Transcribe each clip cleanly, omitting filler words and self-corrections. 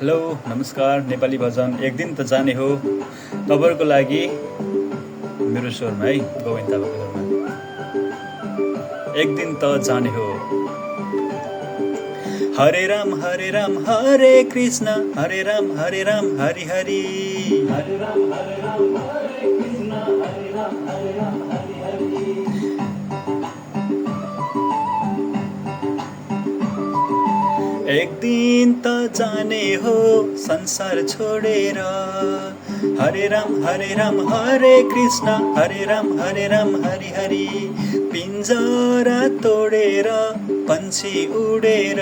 Hello नमस्कार नेपाली भजन एक दिन त जाने हो तपाईँहरूको लागि मेरो स्वरमा है गोविन्द थापाको स्वरमा एक दिन त जाने हो। हरे राम हरे कृष्ण हरे राम हरि हरि हरे राम हरे कृष्ण हरे राम हरि हरि। एक दिन त जाने हो संसार छोडेर। हरे राम हरे कृष्ण हरे राम हरि हरि। पिंजरा तोडेर पंछी उडेर।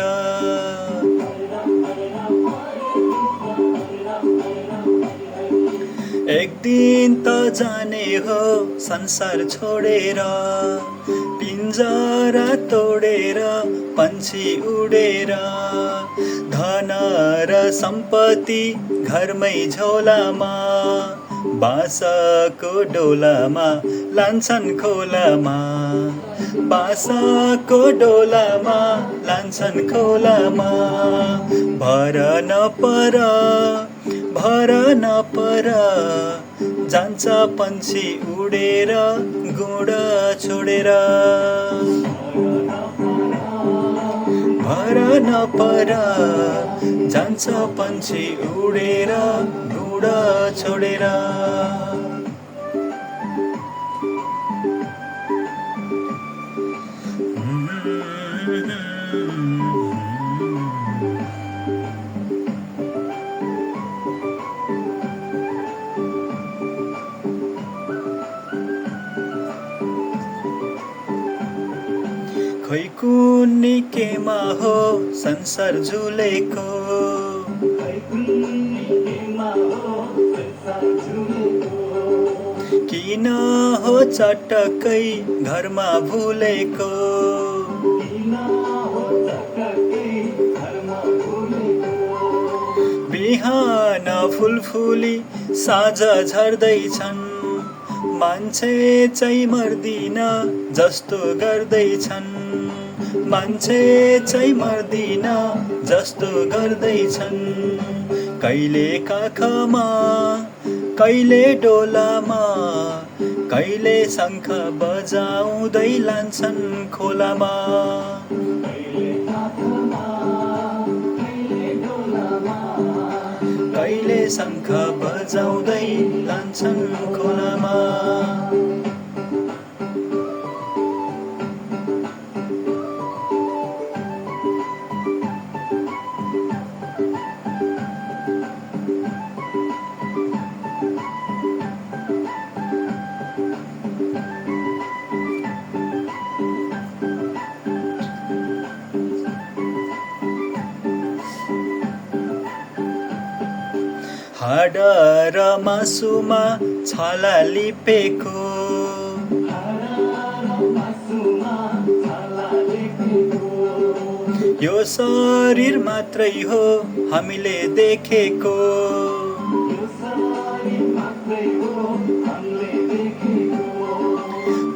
एक दिन त जाने हो संसार छोडेर। पिंजरा तोडेर पंछी उडेर। धन र सम्पत्ति घरमै झोलामा बाँसको डोलामा लान्छन् खोलामा। बाँसको डोलामा लान्छन् खोलामा। भर नपर जान्छ पंछी उडेर गुड छोडेर। भर नपर जान्छ पंछी उडेर गुड छोडेर। खै कुन्नी केमा हो संसार झुलेको। किन हो चटक्कै घरमा भुलेको। बिहान फुलफुली साँझ झर्दैछन्। मान्छे चाहिँ मर्दिन जस्तो गर्दैछन्। मान्छे चाहिँ मर्दिन जस्तो गर्दैछन्। कहिले काखमा कहिले डोलामा कहिले शङ्ख बजाउँदै लान्छन् खोलामा। कहिले शङ्ख बजाउँदै लान्छन् खोलामा। हाड र मासुमा छाला लिपेको। यो शरीर मात्रै हो हामीले देखेको।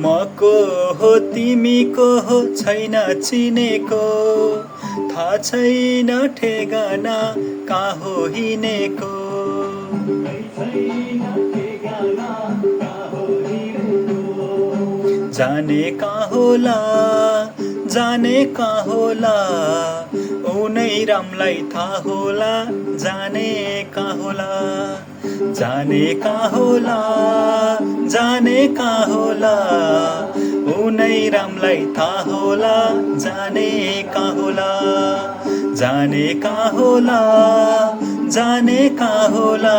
मको हो तिमी को हो छैन चिनेको। थाहा छैन ठेगाना कहाँ हो हिँडेको। जाने कहाँ होला उनै रामलाई थाहा होला। जाने कहाँ होला उनै रामलाई थाहा होला। जाने कहाँ होला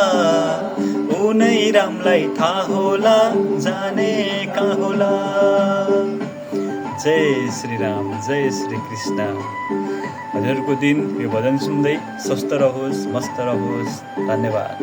उनै रामलाई थाहा होला। जाने कहाँ होला। जय श्री राम जय श्री कृष्ण। हजुरको दिन यो भजन सुन्दै स्वस्थ रहोस् मस्त रहोस्। धन्यवाद।